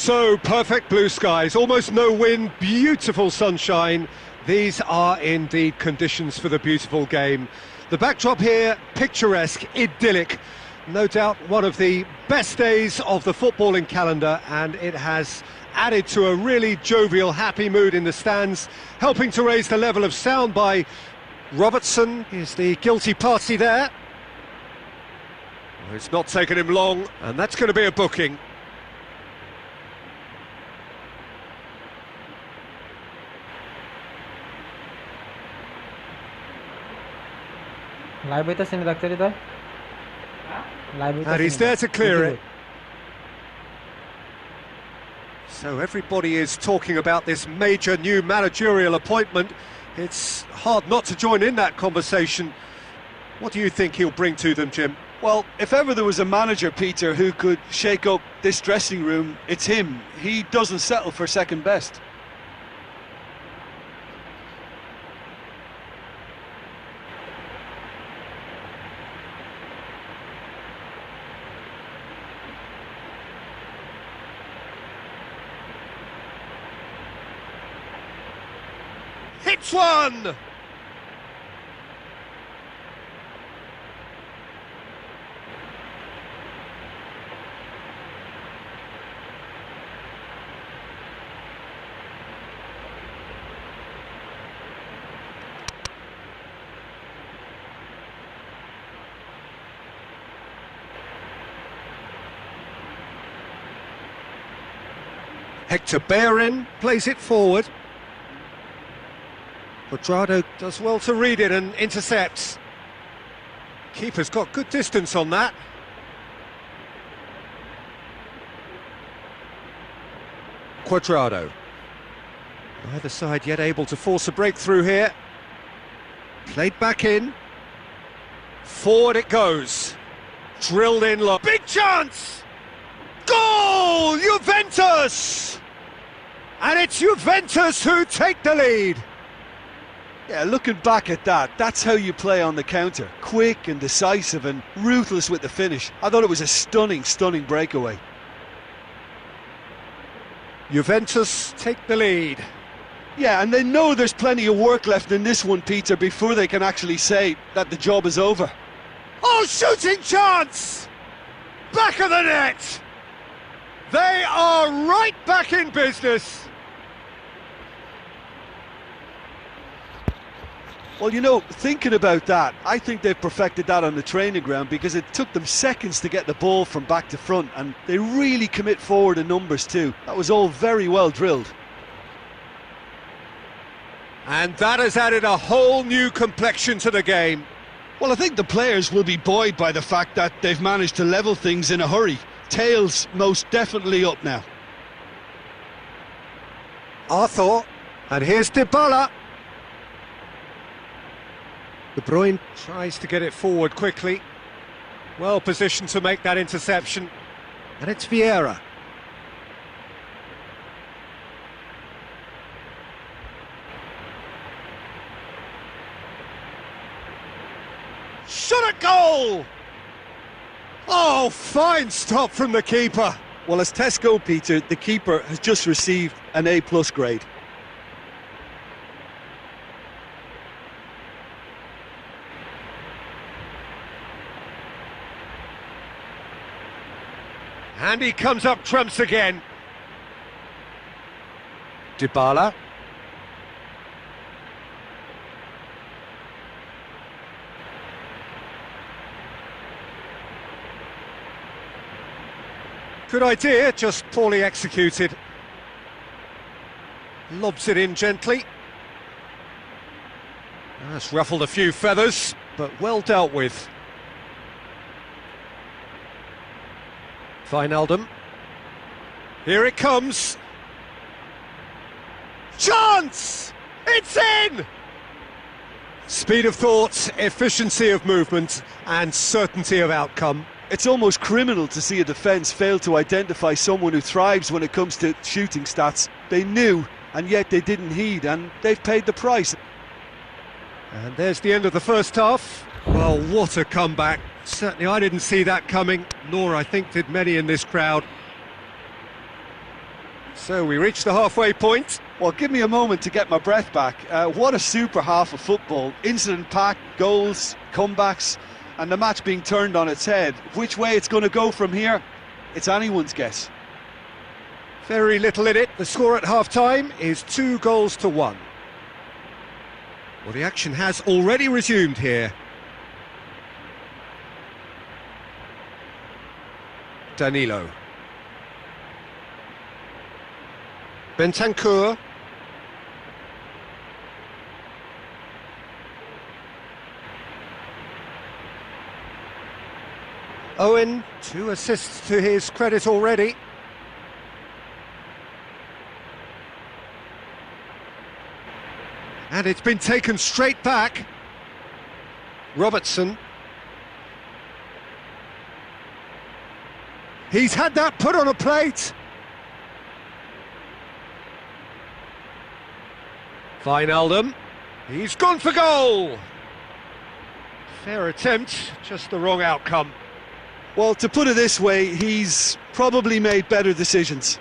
So, perfect blue skies, almost no wind, beautiful sunshine. These are indeed conditions for the beautiful game. The backdrop here, picturesque, idyllic. No doubt one of the best days of the footballing calendar, and it has added to a really jovial, happy mood in the stands, helping to raise the level of sound by Robertson is the guilty party there. Well, it's not taken him long, and that's going to be a booking. Live itu sini daktar itu. And he's there to clear it. So everybody is talking about this major new managerial appointment. It's hard not to join in that conversation. What do you think he'll bring to them, Jim? Well, if ever there was a manager, Peter, who could shake up this dressing room, it's him. He doesn't settle for second best. Hits one! Hector Bellerin plays it forward. Adreno does well to read it and intercepts. Keeper's got good distance on that. Cuadrado. Neither side yet able to force a breakthrough here. Played back in. Forward it goes. Drilled in low. Big chance! Goal! Juventus! And it's Juventus who take the lead. Yeah, looking back at that, that's how you play on the counter. Quick and decisive and ruthless with the finish. I thought it was a stunning, stunning breakaway. Juventus take the lead. Yeah, and they know there's plenty of work left in this one, Peter, before they can actually say that the job is over. Oh, shooting chance! Back of the net! They are right back in business. Well, you know, thinking about that, I think they've perfected that on the training ground because it took them seconds to get the ball from back to front, and they really commit forward in numbers too. That was all very well drilled. And that has added a whole new complexion to the game. Well, I think the players will be buoyed by the fact that they've managed to level things in a hurry. Tails most definitely up now. Arthur, and here's Dybala. De Bruyne tries to get it forward quickly. Well positioned to make that interception. And it's Vieira. Shot at goal! Oh, fine stop from the keeper. Well, as Tesco, Peter, the keeper has just received an A+ grade. And he comes up trumps again. Dybala. Good idea, just poorly executed. Lobs it in gently. That's ruffled a few feathers, but well dealt with. Wijnaldum. Here it comes. Chance! It's in! Speed of thought, efficiency of movement, and certainty of outcome. It's almost criminal to see a defence fail to identify someone who thrives when it comes to shooting stats. They knew, and yet they didn't heed, and they've paid the price. And there's the end of the first half. Well, what a comeback. Certainly I didn't see that coming, nor I think did many in this crowd. So we reach the halfway point. Well, give me a moment to get my breath back. What a super half of football. Incident-packed, goals, comebacks, and the match being turned on its head. Which way it's going to go from here, it's anyone's guess. Very little in it. The score at half-time is 2-1. Well, the action has already resumed here. Danilo. Bentancur. Owen, 2 assists to his credit already. And it's been taken straight back. Robertson. He's had that put on a plate. Wijnaldum. He's gone for goal. Fair attempt, just the wrong outcome. Well, to put it this way, he's probably made better decisions.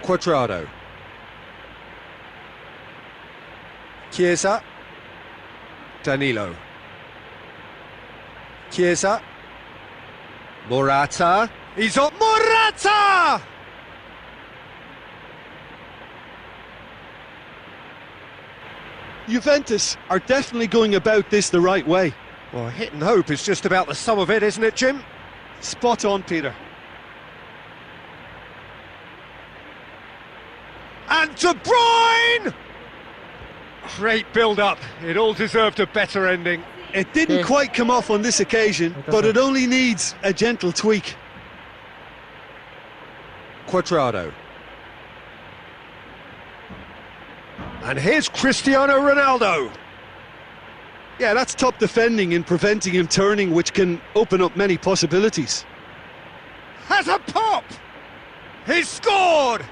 Quadrado. Chiesa. Danilo. Chiesa. Morata. He's up. Morata! Juventus are definitely going about this the right way. Well, hit and hope is just about the sum of it, isn't it, Jim? Spot on, Peter. And De Bruyne! Great build-up. It all deserved a better ending. It didn't quite come off on this occasion, but it only needs a gentle tweak. Quadrado. And here's Cristiano Ronaldo. Yeah, that's top defending and preventing him turning, which can open up many possibilities. Has a pop! He's scored!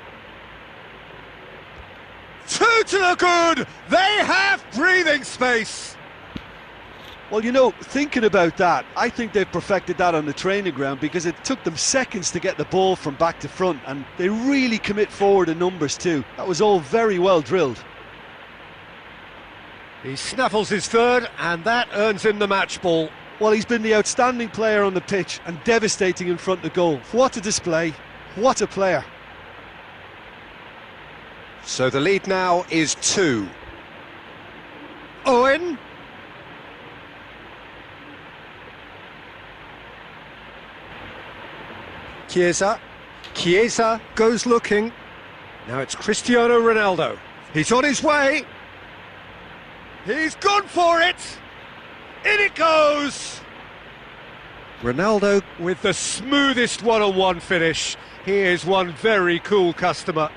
2 to the good! They have breathing space! Well, you know, thinking about that, I think they've perfected that on the training ground because it took them seconds to get the ball from back to front, and they really commit forward in numbers too. That was all very well drilled. He snaffles his third, and that earns him the match ball. Well, he's been the outstanding player on the pitch and devastating in front of goal. What a display, what a player. So the lead now is 2. Owen. Chiesa. Chiesa goes looking. Now it's Cristiano Ronaldo. He's on his way. He's gone for it. In it goes. Ronaldo with the smoothest one-on-one finish. He is one very cool customer.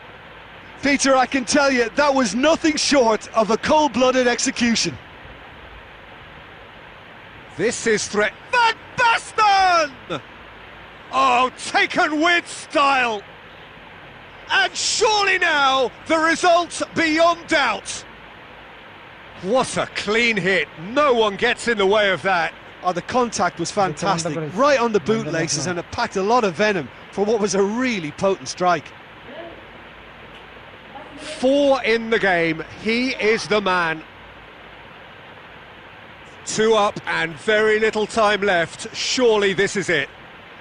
Peter, I can tell you, that was nothing short of a cold-blooded execution. This is threat. Van Basten! Oh, taken with style. And surely now, the result beyond doubt. What a clean hit. No one gets in the way of that. Oh, the contact was fantastic. Right on the bootlaces, and it packed a lot of venom for what was a really potent strike. 4 in the game. He is the man. 2 up and very little time left. Surely this is it.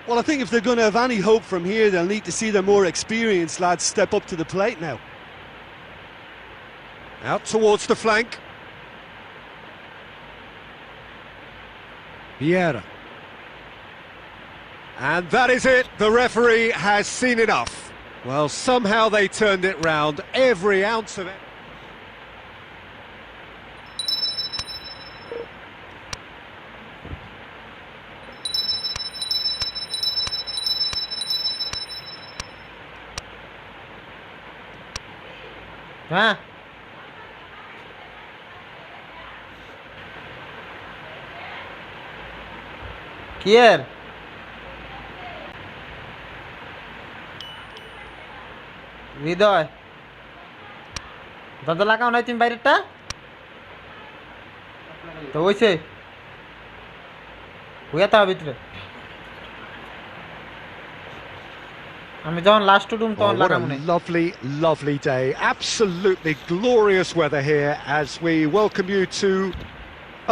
Well, I think if they're going to have any hope from here, they'll need to see their more experienced lads step up to the plate now. Out towards the flank. Vieira. And that is it. The referee has seen enough. Well, somehow they turned it round. Every ounce of it. Huh? Here. হৃদয় দরজা লাগাও নাই তুমি বাইরেরটা তো হইছে হইয়া তা ভিতরে আমি যখন লাস্ট রুম তখন What a লাগাম নাই lovely day. Absolutely glorious weather here as we welcome you to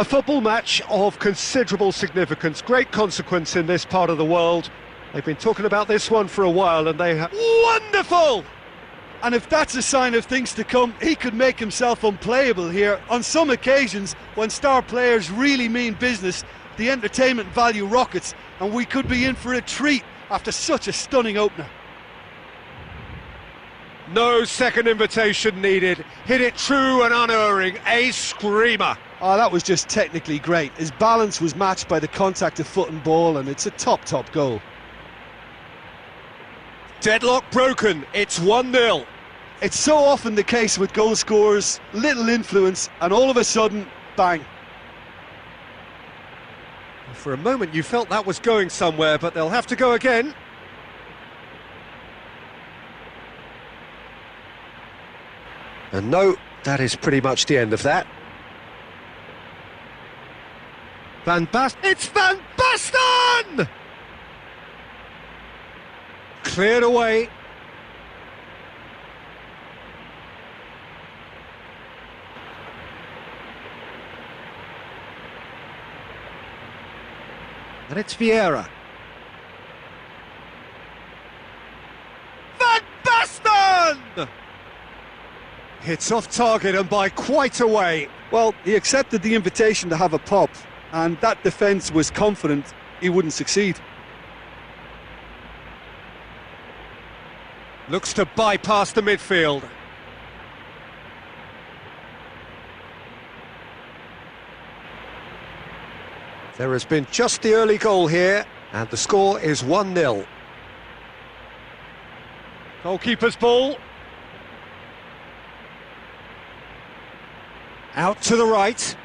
a football match of considerable significance, great consequence in this part of the world. They've been talking about this one for a while and they have... Wonderful! And if that's a sign of things to come, he could make himself unplayable here. On some occasions, when star players really mean business, the entertainment value rockets, and we could be in for a treat after such a stunning opener. No second invitation needed. Hit it true and unerring. A screamer. Oh, that was just technically great. His balance was matched by the contact of foot and ball, and it's a top goal. Deadlock broken. It's 1-0. It's so often the case with goal scorers, little influence, and all of a sudden, bang. For a moment you felt that was going somewhere, but they'll have to go again. And no, that is pretty much the end of that. It's Van Basten! Cleared away. And it's Vieira. Van Basten! Hits off target and by quite a way. Well, he accepted the invitation to have a pop, and that defence was confident he wouldn't succeed. Looks to bypass the midfield. There has been just the early goal here, and the score is 1-0. Goalkeeper's ball. Out to the right.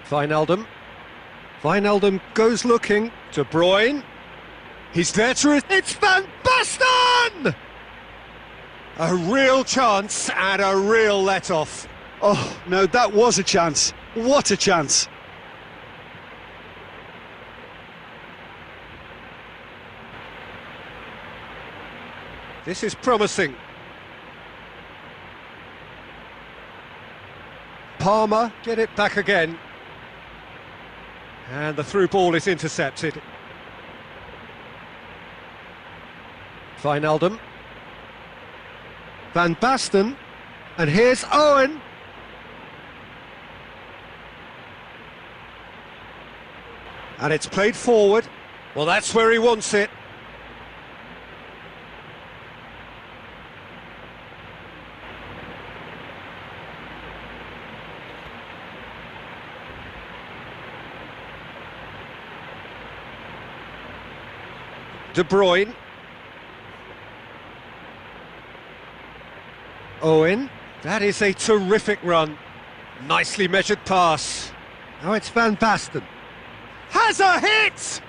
Wijnaldum. Wijnaldum goes looking. De Bruyne. He's there to... It's Van Basten! A real chance and a real let-off. Oh, no, that was a chance. What a chance. This is promising. Palmer, get it back again. And the through ball is intercepted. Wijnaldum. Van Basten. And here's Owen. And it's played forward. Well, that's where he wants it. De Bruyne. Owen. That is a terrific run. Nicely measured pass. Now it's Van Basten. Has a hit!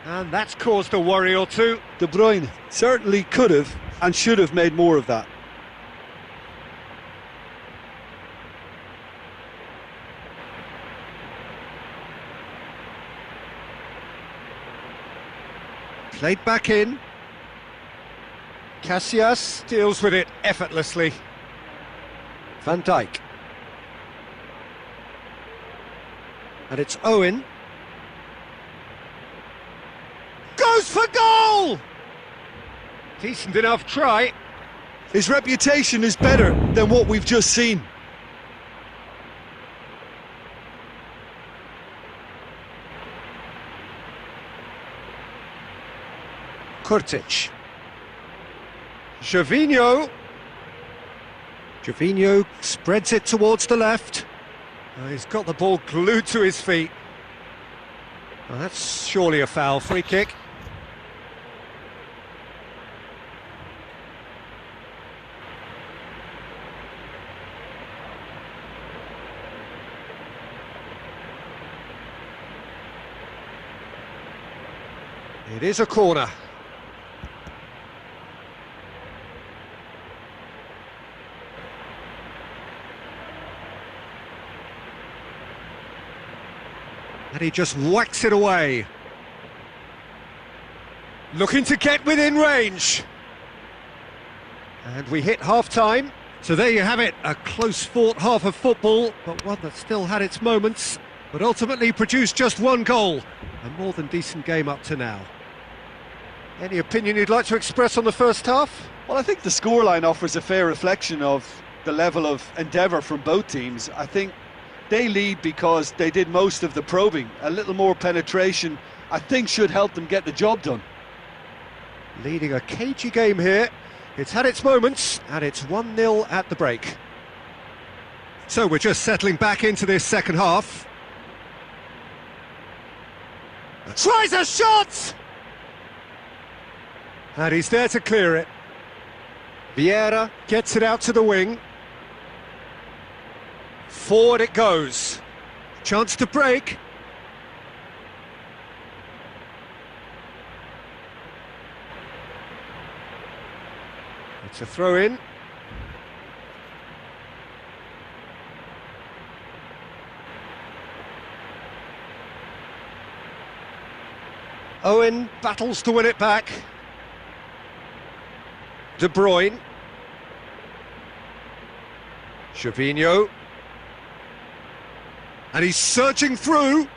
And that's caused a worry or two. De Bruyne certainly could have and should have made more of that. Played back in. Casillas deals with it effortlessly. Van Dijk. And it's Owen. Goes for goal! Decent enough try. His reputation is better than what we've just seen. Kurtic. Gervinho. Gervinho spreads it towards the left. He's got the ball glued to his feet. Oh, that's surely a foul. Free kick. It is a corner. And he just whacks it away. Looking to get within range. And we hit half-time. So there you have it, a close-fought half of football, but one that still had its moments, but ultimately produced just one goal. A more than decent game up to now. Any opinion you'd like to express on the first half? Well, I think the scoreline offers a fair reflection of the level of endeavour from both teams. I think they lead because they did most of the probing. A little more penetration, I think, should help them get the job done. Leading a cagey game here. It's had its moments, and it's 1-0 at the break. So we're just settling back into this second half. Tries a shot! And he's there to clear it. Vieira gets it out to the wing. Forward it goes. Chance to break. It's a throw in. Owen battles to win it back. De Bruyne. Gervinho. And he's surging through.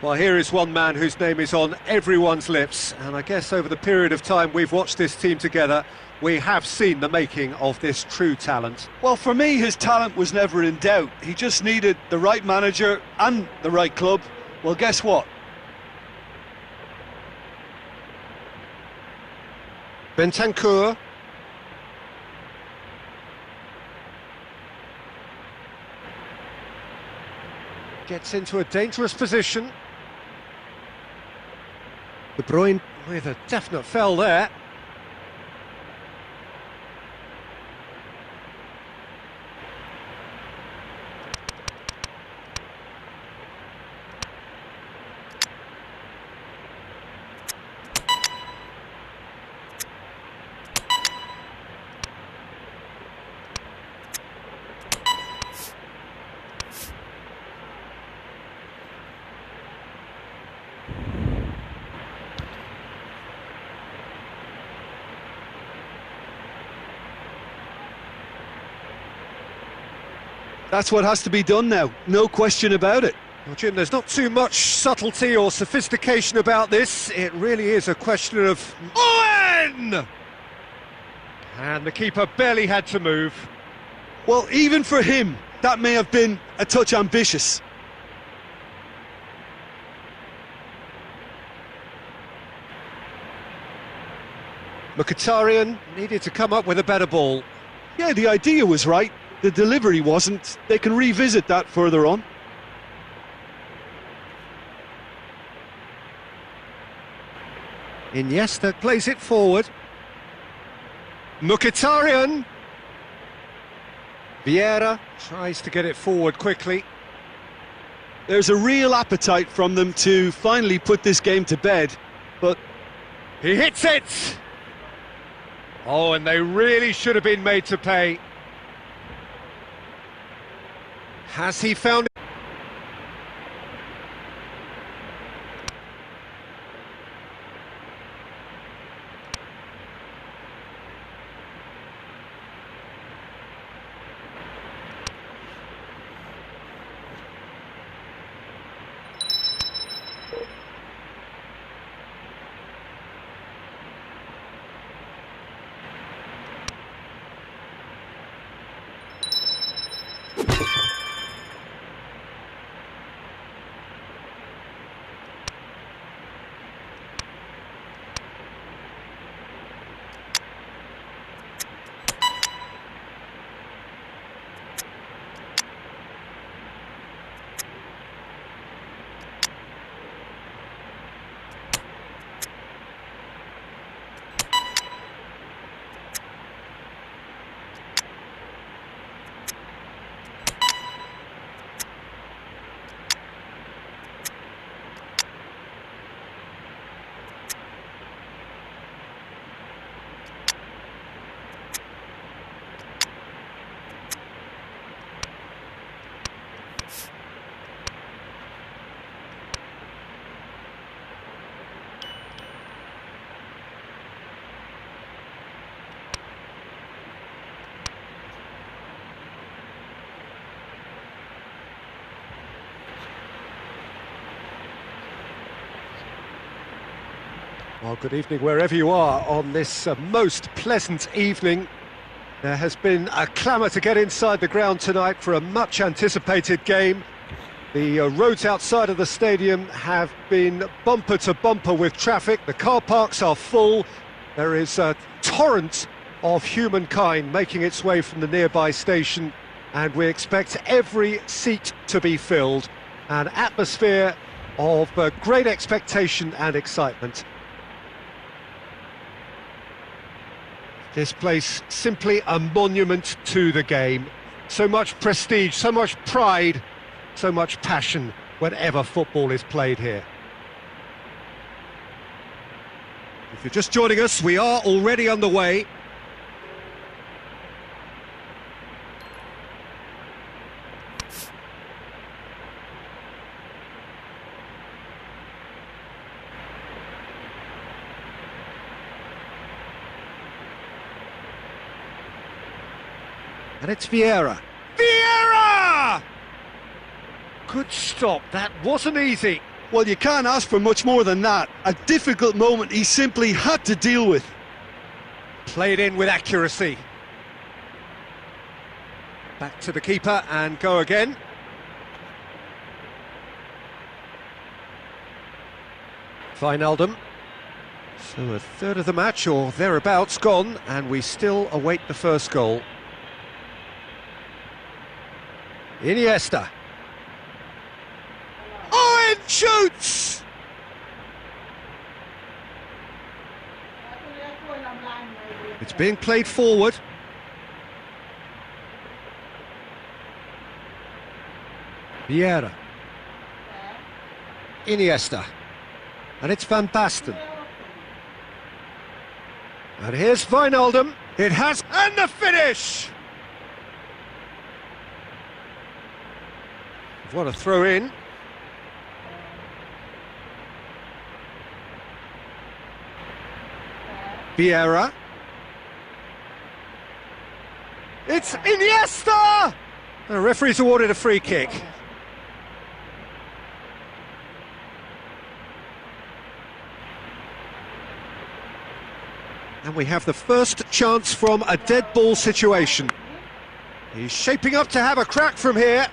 Well, here is one man whose name is on everyone's lips, and I guess over the period of time we've watched this team together, we have seen the making of this true talent. Well, for me, his talent was never in doubt. He just needed the right manager and the right club. Well, guess what? Bentancur. Gets into a dangerous position. De Bruyne with a definite fell there. That's what has to be done now, no question about it. Well, Jim, there's not too much subtlety or sophistication about this. It really is a question of Owen! And the keeper barely had to move. Well, even for him, that may have been a touch ambitious. Mkhitaryan needed to come up with a better ball. Yeah, the idea was right. The delivery wasn't. They can revisit that further on. Iniesta plays it forward. Mkhitaryan. Vieira tries to get it forward quickly. There's a real appetite from them to finally put this game to bed, but he hits it! Oh, and they really should have been made to pay. Has he found it? Well, good evening wherever you are on this most pleasant evening. There has been a clamour to get inside the ground tonight for a much anticipated game. The roads outside of the stadium have been bumper to bumper with traffic. The car parks are full. There is a torrent of humankind making its way from the nearby station, and we expect every seat to be filled. An atmosphere of great expectation and excitement. This place simply a monument to the game. So much prestige, so much pride, so much passion whenever football is played here. If you're just joining us, we are already underway. And it's Vieira. Vieira! Good stop, that wasn't easy. Well, you can't ask for much more than that. A difficult moment he simply had to deal with. Played in with accuracy. Back to the keeper and go again. Wijnaldum. So a third of the match or thereabouts gone, and we still await the first goal. Iniesta. Owen shoots! It's being played forward. Vieira. Iniesta. And it's Van Basten. And here's Wijnaldum. It has... and the finish! What a throw in. Vieira. It's Iniesta! The referee's awarded a free kick. And we have the first chance from a dead ball situation. He's shaping up to have a crack from here.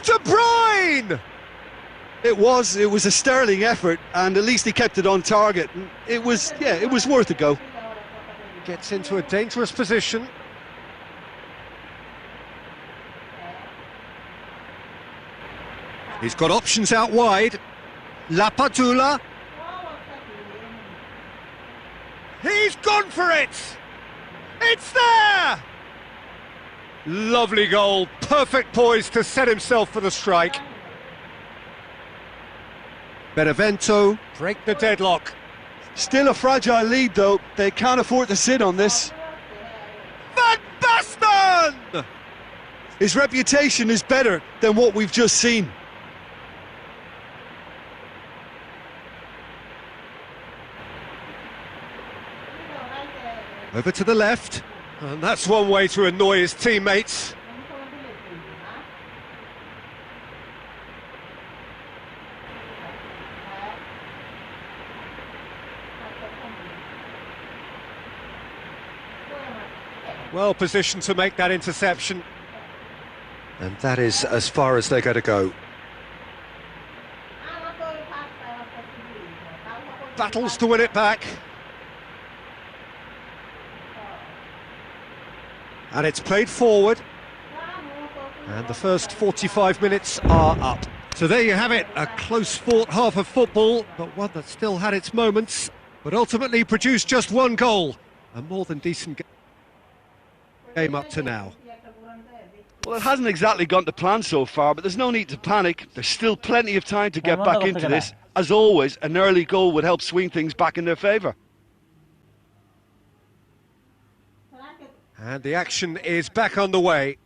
De Bruyne! It was a sterling effort, and at least he kept it on target. It was worth a go. Gets into a dangerous position. He's got options out wide. Lapadula. He's gone for it! It's there! Lovely goal, perfect poise to set himself for the strike. Benevento break the deadlock. Still a fragile lead though, they can't afford to sit on this. Van Basten! His reputation is better than what we've just seen. Over to the left, and that's one way to annoy his teammates. Well positioned to make that interception. And that is as far as they're going to go. Battles to win it back. And it's played forward. And the first 45 minutes are up. So there you have it, a close-fought half of football, but one that still had its moments, but ultimately produced just one goal. A more than decent game up to now. Well, it hasn't exactly gone to plan so far, but there's no need to panic. There's still plenty of time to get back into this. As always, an early goal would help swing things back in their favour. And the action is back on the way.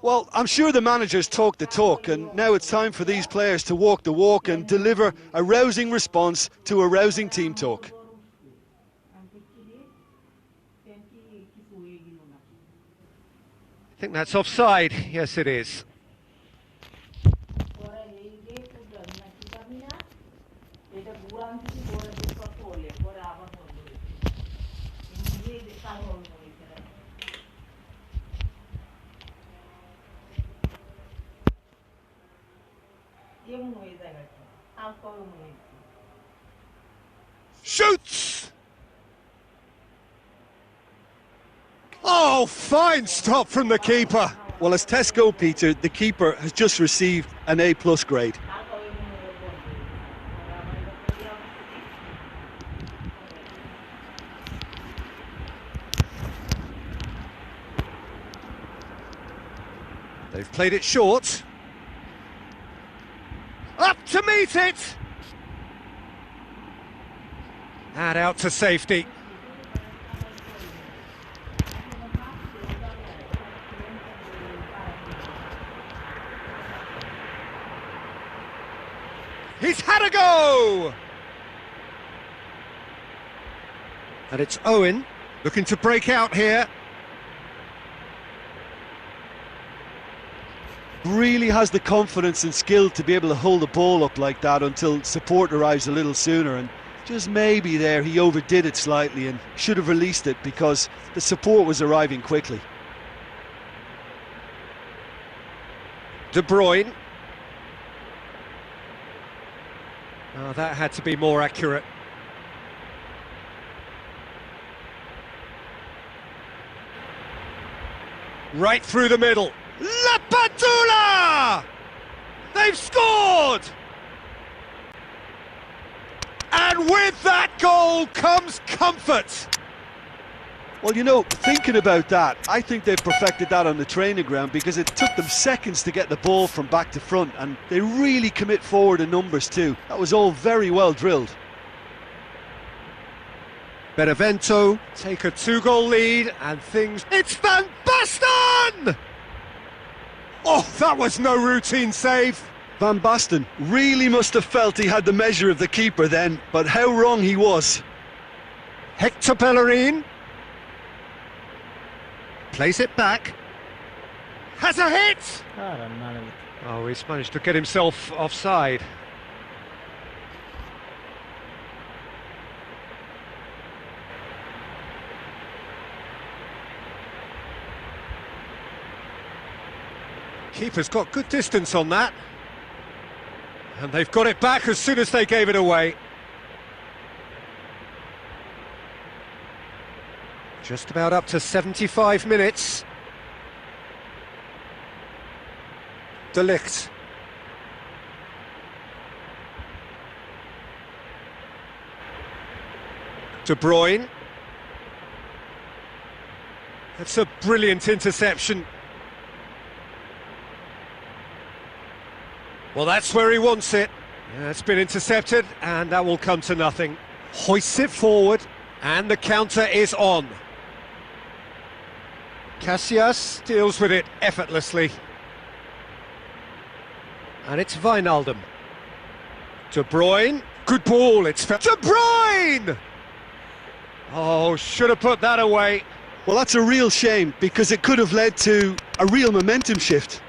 Well, I'm sure the managers talk the talk, and now it's time for these players to walk the walk and deliver a rousing response to a rousing team talk. I think that's offside. Yes, it is. Shoots! Oh, fine stop from the keeper. Well, as tests go, Peter, the keeper has just received an A+ grade. They've played it short. Up to meet it! And out to safety. He's had a go! And it's Owen looking to break out here. Really has the confidence and skill to be able to hold the ball up like that until support arrives a little sooner, and just maybe there he overdid it slightly and should have released it because the support was arriving quickly. De Bruyne. Oh, that had to be more accurate. Right through the middle. Lapadula! They've scored! And with that goal comes comfort. Well, you know, thinking about that, I think they've perfected that on the training ground because it took them seconds to get the ball from back to front, and they really commit forward in numbers too. That was all very well drilled. Benevento take a 2-goal lead and things... It's Van Basten! Oh, that was no routine save. Van Basten really must have felt he had the measure of the keeper then, but how wrong he was. Hector Bellerin plays it back. Has a hit! Oh, he's managed to get himself offside. Keeper's got good distance on that. And they've got it back as soon as they gave it away. Just about up to 75 minutes. De Ligt. De Bruyne. That's a brilliant interception. Well, that's where he wants it. Yeah, it's been intercepted, and that will come to nothing. Hoists it forward, and the counter is on. Casillas deals with it effortlessly. And it's Wijnaldum. De Bruyne, good ball, it's... De Bruyne! Oh, should have put that away. Well, that's a real shame, because it could have led to a real momentum shift.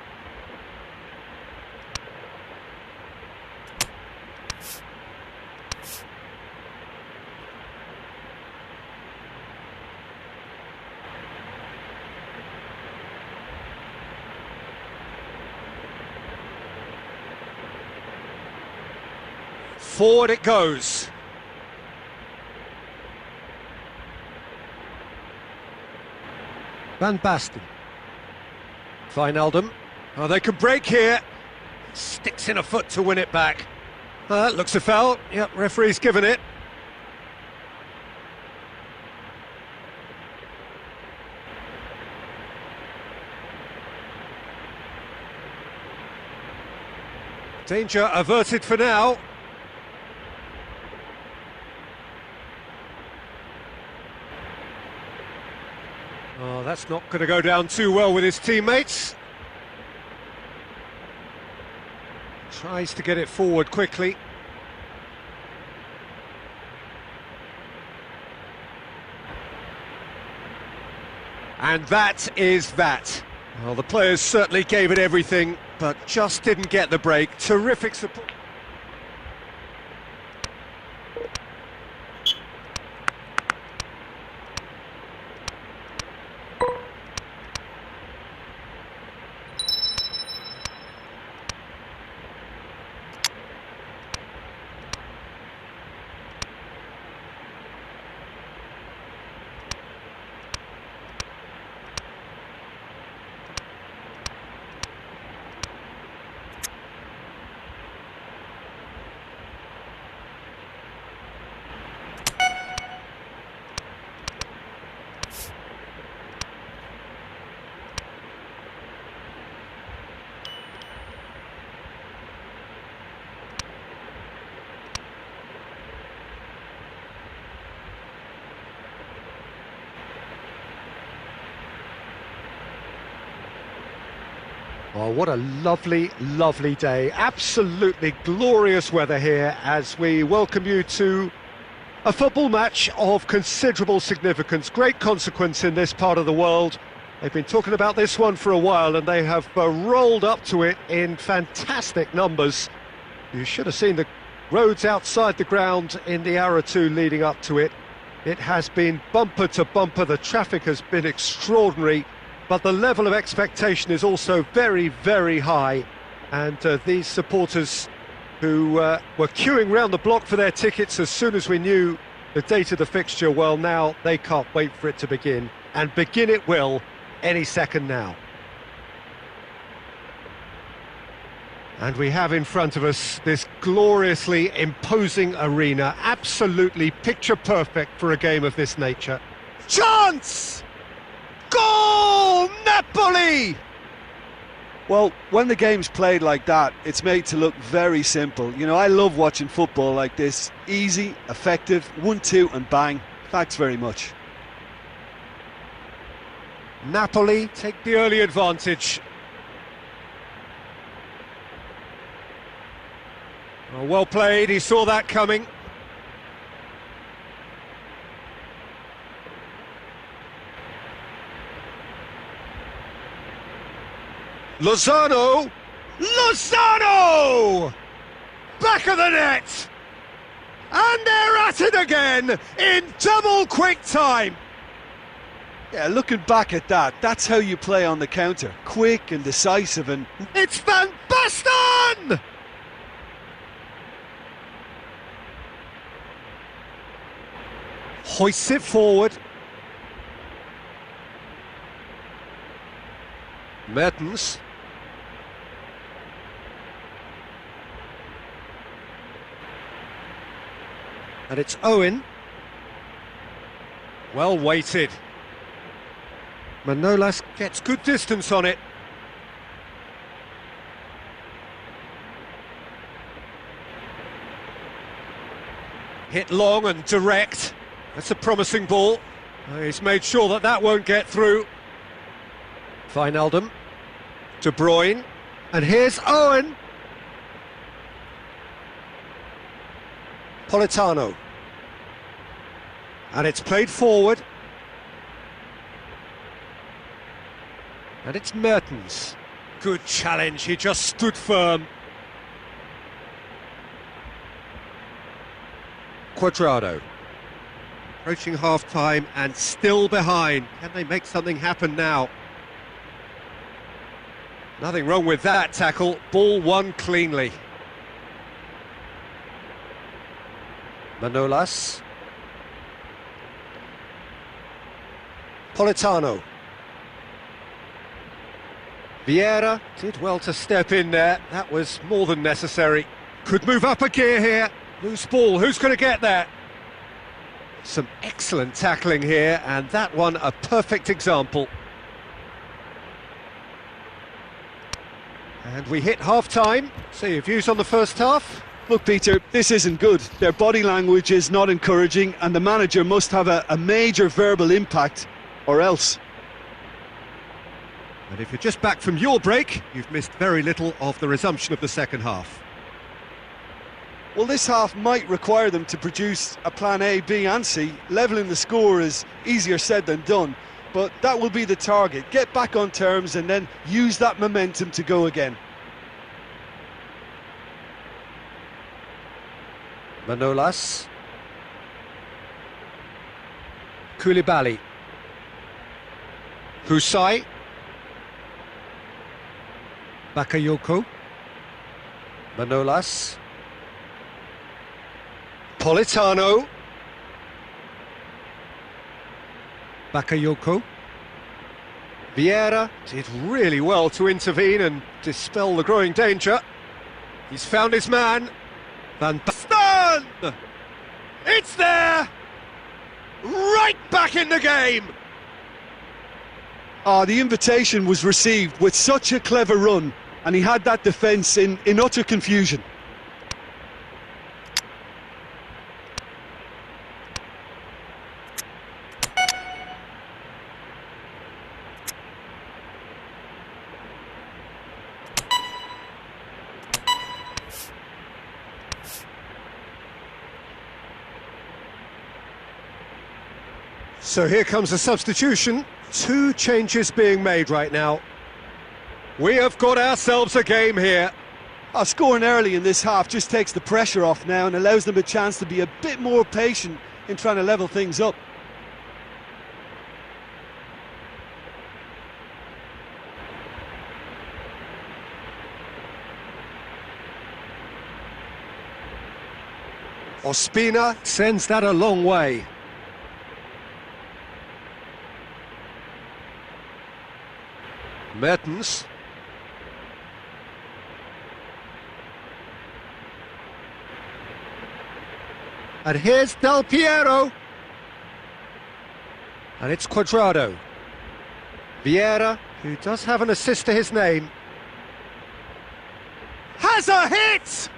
Forward it goes. Van Basten. Wijnaldum. Oh, they could break here. Sticks in a foot to win it back. Looks a foul. Yep, referee's given it. Danger averted for now. Oh, that's not going to go down too well with his teammates. Tries to get it forward quickly. And that is that. Well, the players certainly gave it everything, but just didn't get the break. Terrific support. Oh, what a lovely, lovely day. Absolutely glorious weather here as we welcome you to a football match of considerable significance, great consequence in this part of the world. They've been talking about this one for a while and they have rolled up to it in fantastic numbers. You should have seen the roads outside the ground in the hour or two leading up to it. It has been bumper to bumper, the traffic has been extraordinary, but the level of expectation is also very, very high. And these supporters who were queuing round the block for their tickets as soon as we knew the date of the fixture, well, now they can't wait for it to begin. And begin it will any second now. And we have in front of us this gloriously imposing arena, absolutely picture perfect for a game of this nature. Chance! Goal! Napoli! Well, when the game's played like that, it's made to look very simple. You know, I love watching football like this. Easy, effective, 1-2 and bang. Thanks very much. Napoli take the early advantage. Oh, well played, he saw that coming. Lozano! Lozano! Back of the net! And they're at it again in double quick time. Yeah, looking back at that, that's how you play on the counter. Quick and decisive and... It's Van Basten! Hoists it forward. Mertens. And it's Owen. Well weighted. Manolas gets good distance on it. Hit long and direct. That's a promising ball. He's made sure that that won't get through. Wijnaldum. De Bruyne. And here's Owen. Politano. And it's played forward. And it's Mertens. Good challenge, he just stood firm. Cuadrado. Approaching half-time and still behind. Can they make something happen now? Nothing wrong with that tackle. Ball won cleanly. Manolas. Politano. Vieira did well to step in there. That was more than necessary. Could move up a gear here. Loose ball. Who's going to get that? Some excellent tackling here, and that one a perfect example. And we hit half-time. So your views on the first half? Look, Peter, this isn't good. Their body language is not encouraging, and the manager must have a major verbal impact, or else. And if you're just back from your break, you've missed very little of the resumption of the second half. Well, this half might require them to produce a plan A, B and C. Levelling the score is easier said than done, but that will be the target. Get back on terms and then use that momentum to go again. Manolas. Koulibaly. Husai. Bakayoko. Manolas. Politano. Bakayoko. Vieira did really well to intervene and dispel the growing danger. He's found his man. Van Basten! It's there! Right back in the game! The invitation was received with such a clever run, and he had that defence in utter confusion. So here comes a substitution. 2 changes being made right now. We have got ourselves a game here. Scoring early in this half just takes the pressure off now and allows them a chance to be a bit more patient in trying to level things up. Ospina sends that a long way. Mertens. And here's Del Piero. And it's Cuadrado. Vieira, who does have an assist to his name, has a hit!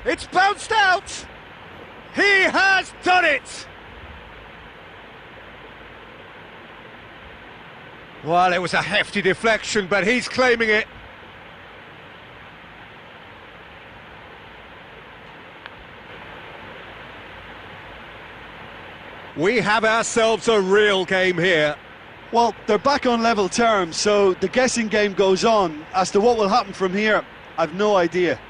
It's bounced out! He has done it! Well, it was a hefty deflection, but he's claiming it. We have ourselves a real game here. Well, they're back on level terms, so the guessing game goes on. As to what will happen from here, I've no idea.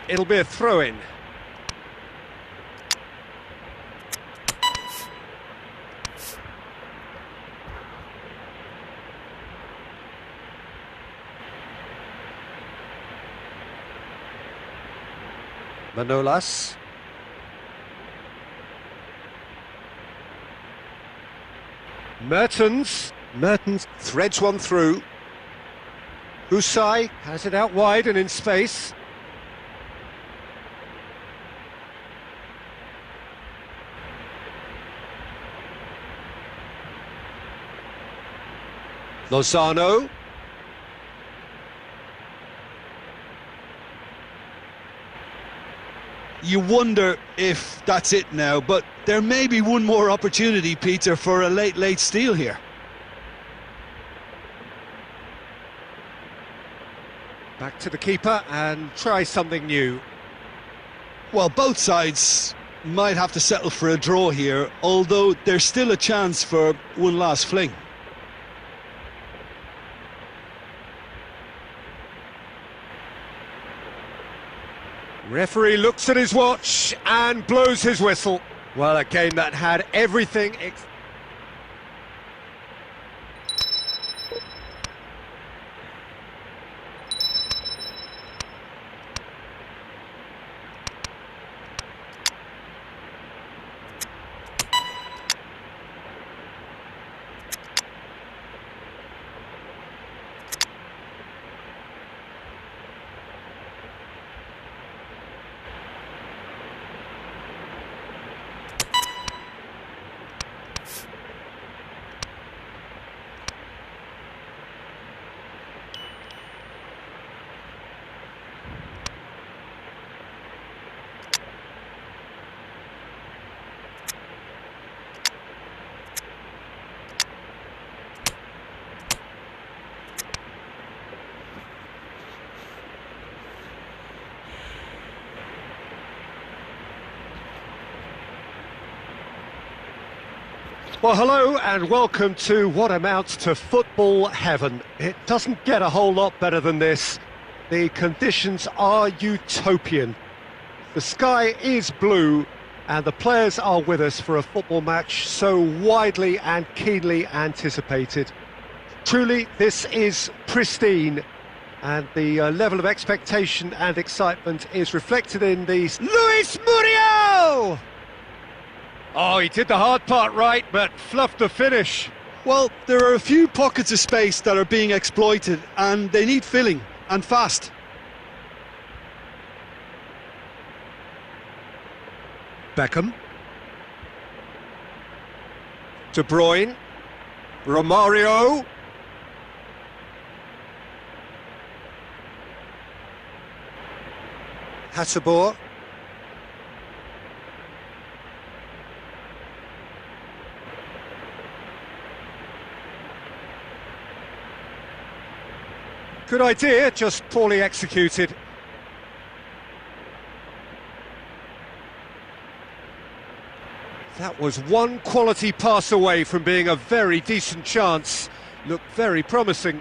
It'll be a throw-in. Manolas. Mertens threads one through. Husai has it out wide and in space. Lozano. You wonder if that's it now, but there may be one more opportunity, Peter, for a late steal here. Back to the keeper and try something new. Well, both sides might have to settle for a draw here, although there's still a chance for one last fling. Referee looks at his watch and blows his whistle. Well, a game that had everything. Well, hello and welcome to what amounts to football heaven. It doesn't get a whole lot better than this. The conditions are utopian. The sky is blue and the players are with us for a football match so widely and keenly anticipated. Truly, this is pristine, and the level of expectation and excitement is reflected in these. Luis Murillo! Oh, he did the hard part right, but fluffed the finish. Well, there are a few pockets of space that are being exploited, and they need filling, and fast. Beckham. De Bruyne. Romario. Hateboer. Good idea, just poorly executed. That was one quality pass away from being a very decent chance. Looked very promising.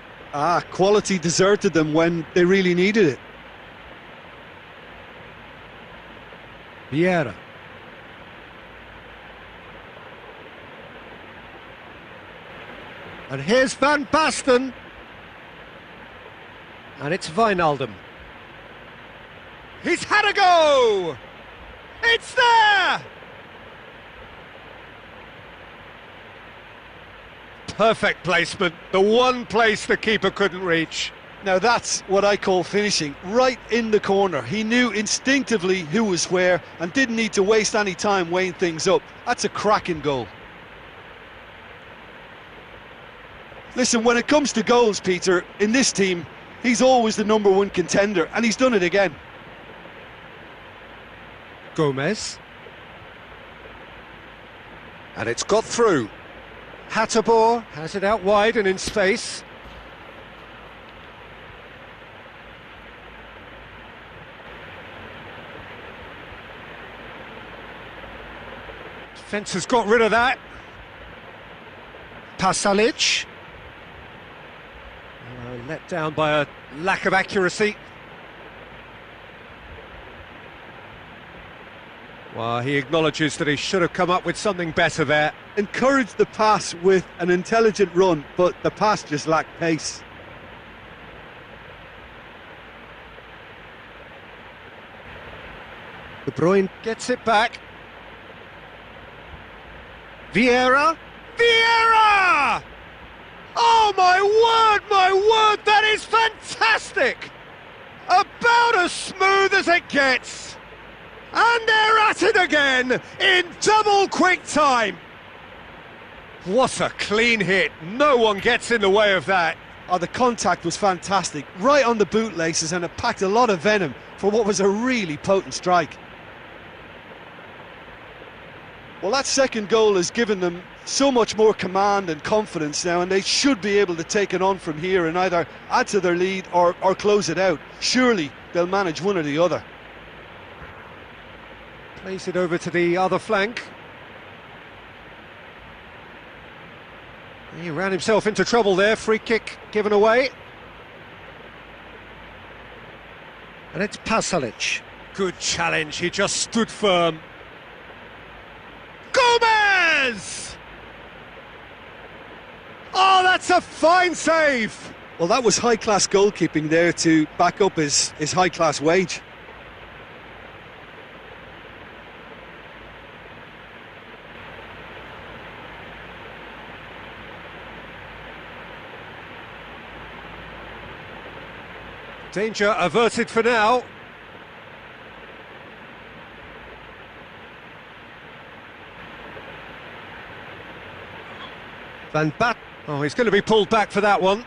Quality deserted them when they really needed it. Vieira. And here's Van Basten. And it's Wijnaldum. He's had a go! It's there! Perfect placement, the one place the keeper couldn't reach. Now that's what I call finishing, right in the corner. He knew instinctively who was where and didn't need to waste any time weighing things up. That's a cracking goal. Listen, when it comes to goals, Peter, in this team, he's always the #1 contender, and he's done it again. Gomez. And it's got through. Hatterbohr has it out wide and in space. Defence has got rid of that. Pasalic. Let down by a lack of accuracy. Well, he acknowledges that he should have come up with something better there. Encouraged the pass with an intelligent run, but the pass just lacked pace. De Bruyne gets it back. Vieira! Vieira! Oh my word, that is fantastic! About as smooth as it gets. And they're at it again in double quick time. What a clean hit, no one gets in the way of that. Oh, the contact was fantastic, right on the bootlaces, and it packed a lot of venom for what was a really potent strike. Well, that second goal has given them so much more command and confidence now, and they should be able to take it on from here and either add to their lead or close it out. Surely they'll manage one or the other. Plays it over to the other flank. He ran himself into trouble there, free kick given away. And it's Pasalic. Good challenge, he just stood firm. Gomez! Oh, that's a fine save! Well, that was high-class goalkeeping there to back up his high-class wage. Danger averted for now. Van Bat. Oh, he's going to be pulled back for that one.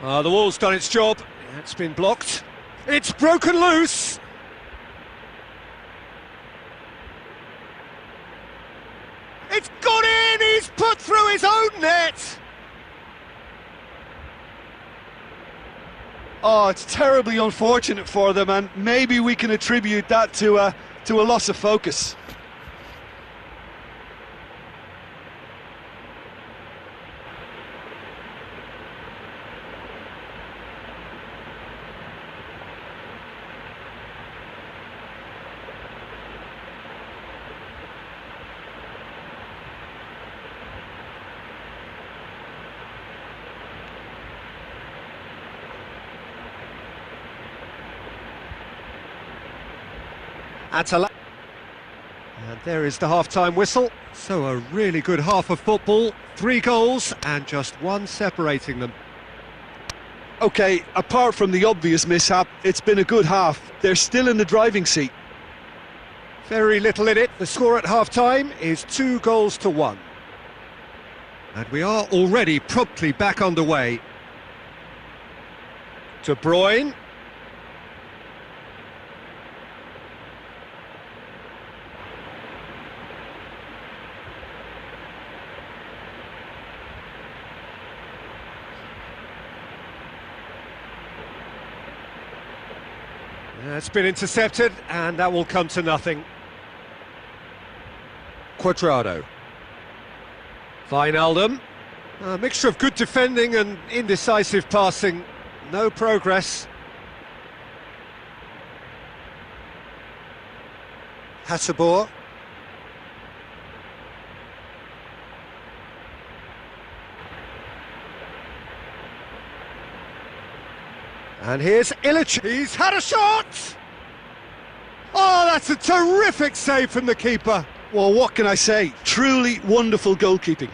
The wall's done its job. It's been blocked. It's broken loose! It's gone in! He's put through his own net! Oh, it's terribly unfortunate for them, and maybe we can attribute that to a loss of focus. And there is the half-time whistle. So a really good half of football, 3 goals and just 1 separating them. OK, apart from the obvious mishap, it's been a good half. They're still in the driving seat. Very little in it. The score at half-time is 2-1. And we are already promptly back underway. De Bruyne. It's been intercepted, and that will come to nothing. Cuadrado. Wijnaldum. A mixture of good defending and indecisive passing. No progress. Hateboer. And here's Illich. He's had a shot! Oh, that's a terrific save from the keeper. Well, what can I say? Truly wonderful goalkeeping.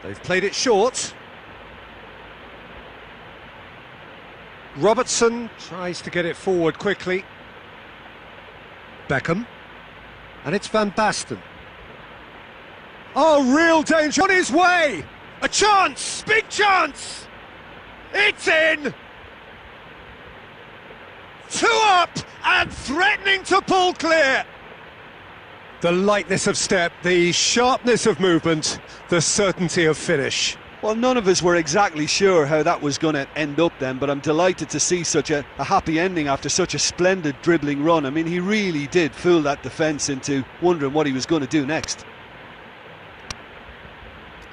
They've played it short. Robertson tries to get it forward quickly. Beckham. And it's Van Basten. Oh, real danger on his way! A chance! Big chance! It's in! 2 up and threatening to pull clear! The lightness of step, the sharpness of movement, the certainty of finish. Well, none of us were exactly sure how that was going to end up then, but I'm delighted to see such a happy ending after such a splendid dribbling run. I mean, he really did fool that defence into wondering what he was going to do next.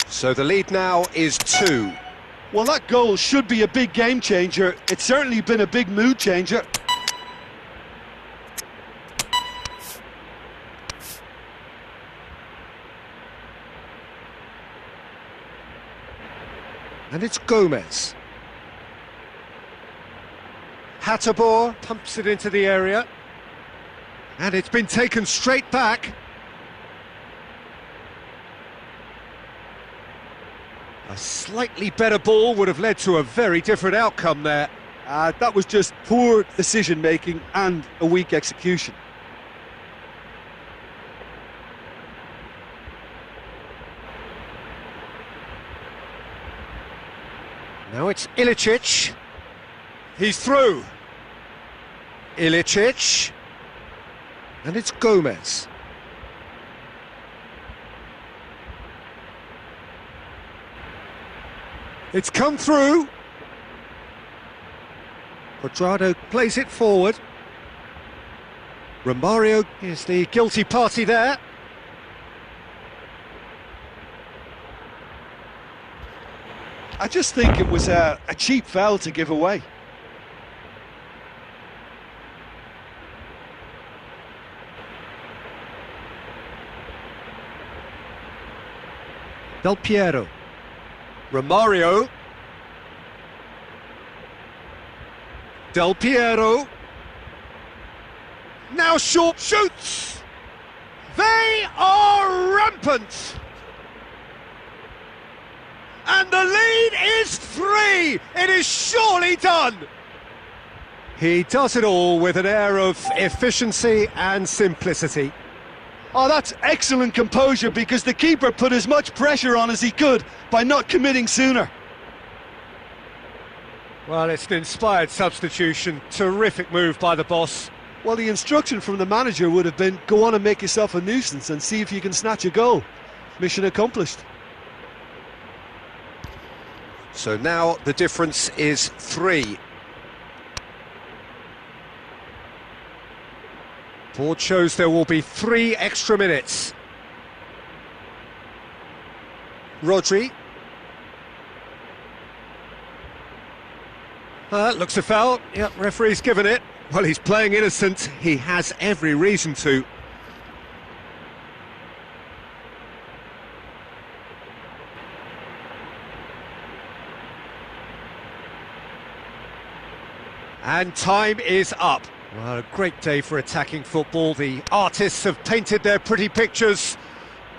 So the lead now is 2. Well, that goal should be a big game changer. It's certainly been a big mood changer. And it's Gomez. Hateboer pumps it into the area. And it's been taken straight back. A slightly better ball would have led to a very different outcome there. That was just poor decision-making and a weak execution. Now it's Ilicic. He's through. Ilicic. And it's Gomez. It's come through. Cuadrado plays it forward. Romario is the guilty party there. I just think it was a cheap foul to give away. Del Piero. Romario. Del Piero. Now short shoots. They are rampant. And the lead is 3. It is surely done. He does it all with an air of efficiency and simplicity. Oh, that's excellent composure because the keeper put as much pressure on as he could by not committing sooner. Well, it's an inspired substitution. Terrific move by the boss. Well, the instruction from the manager would have been, go on and make yourself a nuisance and see if you can snatch a goal. Mission accomplished. So now the difference is 3. Board shows there will be 3 extra minutes. Rodri. Looks a foul. Yep, referee's given it. Well, he's playing innocent. He has every reason to. And time is up. Well, a great day for attacking football. The artists have painted their pretty pictures.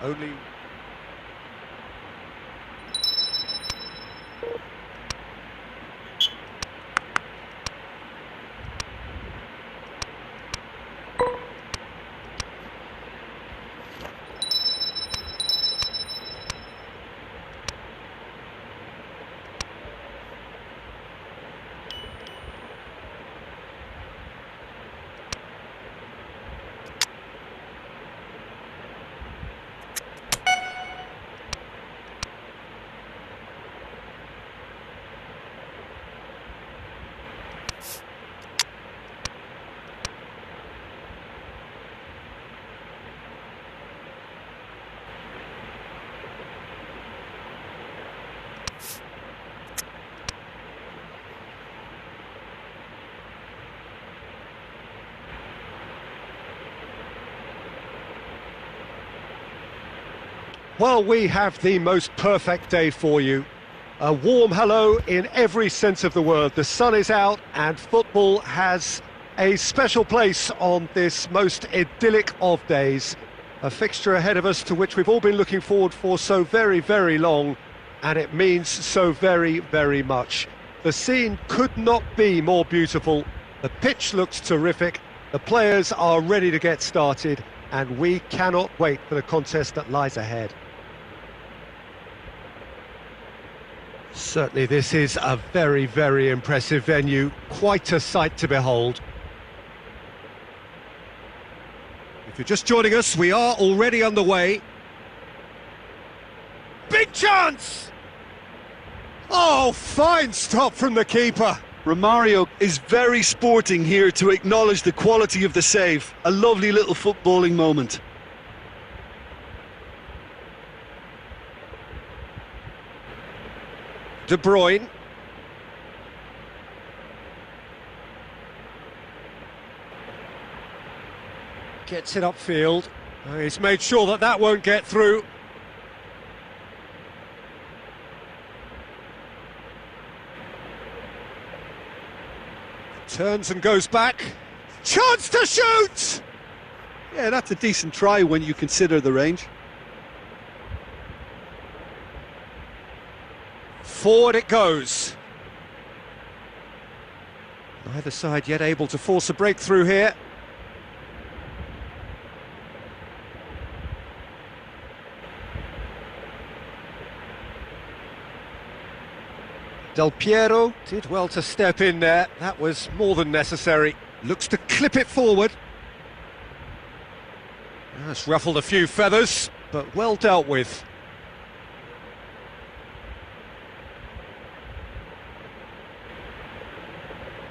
Only... Well, we have the most perfect day for you. A warm hello in every sense of the word. The sun is out and football has a special place on this most idyllic of days. A fixture ahead of us to which we've all been looking forward for so very, very long, and it means so very, very much. The scene could not be more beautiful. The pitch looks terrific. The players are ready to get started, and we cannot wait for the contest that lies ahead. Certainly this is a very, very impressive venue, quite a sight to behold. If you're just joining us, we are already underway. Big chance! Oh, fine stop from the keeper. Romario is very sporting here to acknowledge the quality of the save. A lovely little footballing moment. De Bruyne. Gets it upfield. He's made sure that that won't get through. Turns and goes back. Chance to shoot! Yeah, that's a decent try when you consider the range. Forward it goes. Neither side yet able to force a breakthrough here. Del Piero did well to step in there. That was more than necessary. Looks to clip it forward. That's ruffled a few feathers, but well dealt with.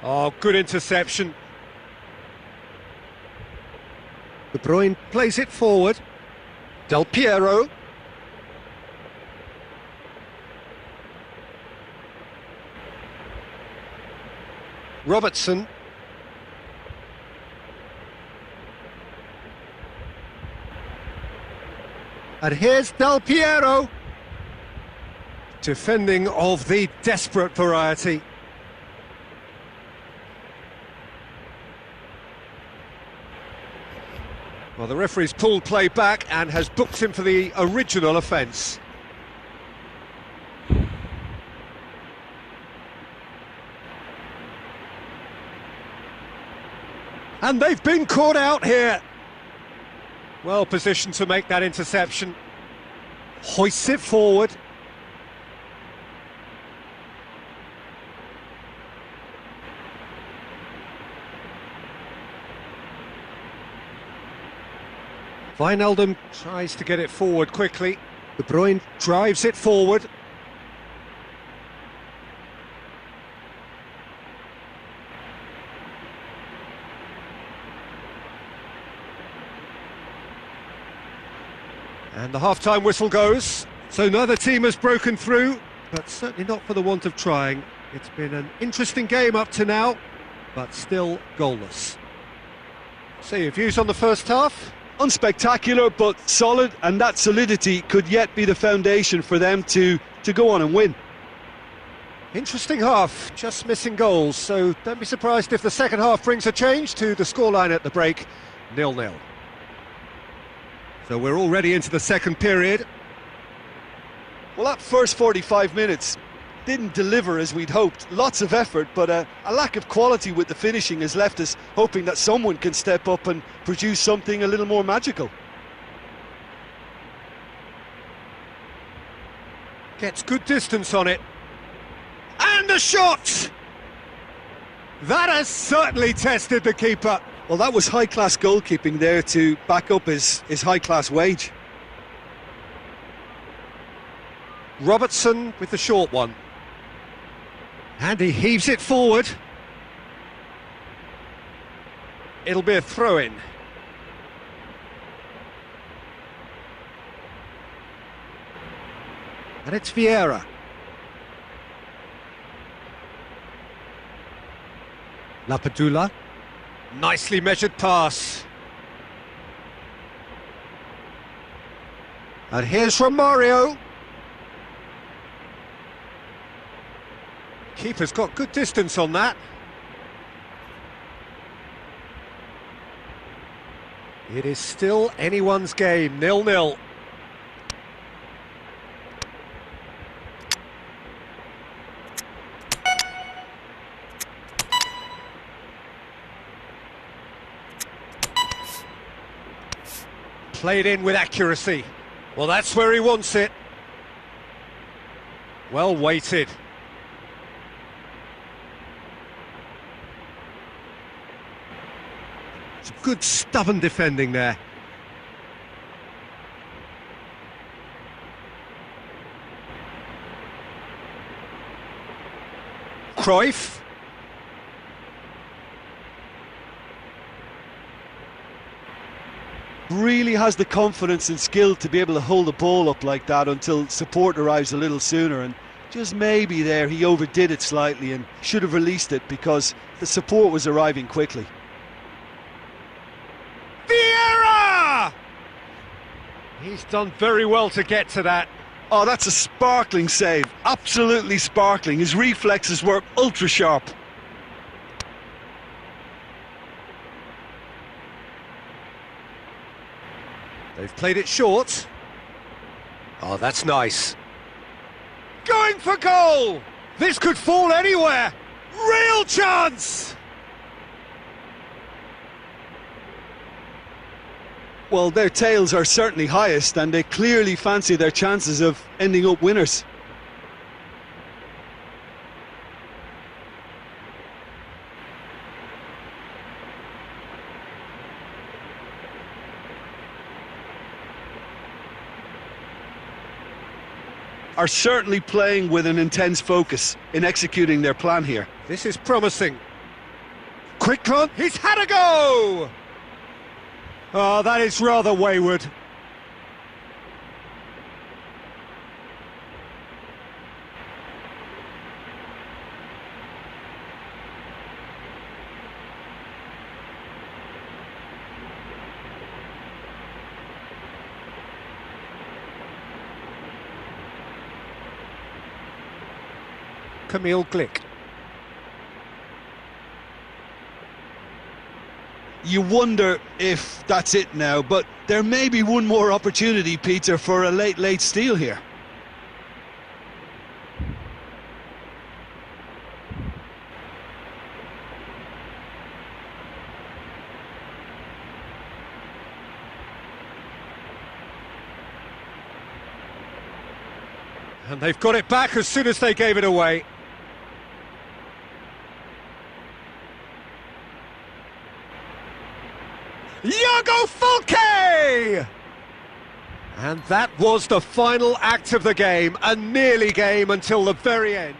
Oh, good interception. De Bruyne plays it forward. Del Piero. Robertson. And here's Del Piero. Defending of the desperate variety. Well, the referee's pulled play back and has booked him for the original offence. And they've been caught out here. Well positioned to make that interception. Hoists it forward. Wijnaldum tries to get it forward quickly. De Bruyne drives it forward. And the half-time whistle goes. So neither team has broken through, but certainly not for the want of trying. It's been an interesting game up to now, but still goalless. So your views on the first half? Unspectacular, but solid, and that solidity could yet be the foundation for them to go on and win. Interesting half, just missing goals, so don't be surprised if the second half brings a change to the scoreline at the break, 0-0. So we're already into the second period. Well, that first 45 minutes didn't deliver as we'd hoped. Lots of effort, but a lack of quality with the finishing has left us hoping that someone can step up and produce something a little more magical. Gets good distance on it. And the shot! That has certainly tested the keeper. Well, that was high-class goalkeeping there to back up his high-class wage. Robertson with the short one. And he heaves it forward. It'll be a throw-in. And it's Vieira. Lapadula. Nicely measured pass. And here's Romario. Keeper's got good distance on that. It is still anyone's game, 0-0. Played in with accuracy. Well, that's where he wants it. Well weighted. It's good stubborn defending there. Cruyff. Really has the confidence and skill to be able to hold the ball up like that until support arrives a little sooner, and just maybe there he overdid it slightly and should have released it because the support was arriving quickly. Vieira! He's done very well to get to that. Oh, that's a sparkling save, absolutely sparkling. His reflexes were ultra sharp. They've played it short. Oh, that's nice. Going for goal! This could fall anywhere! Real chance! Well, their tails are certainly highest and they clearly fancy their chances of ending up winners. Are certainly playing with an intense focus in executing their plan here. This is promising. Quick run, he's had a go! Oh, that is rather wayward. Camille Glick. You wonder if that's it now, but there may be one more opportunity, Peter, for a late steal here. And they've got it back as soon as they gave it away. Iago Falque! And that was the final act of the game, a nearly game until the very end.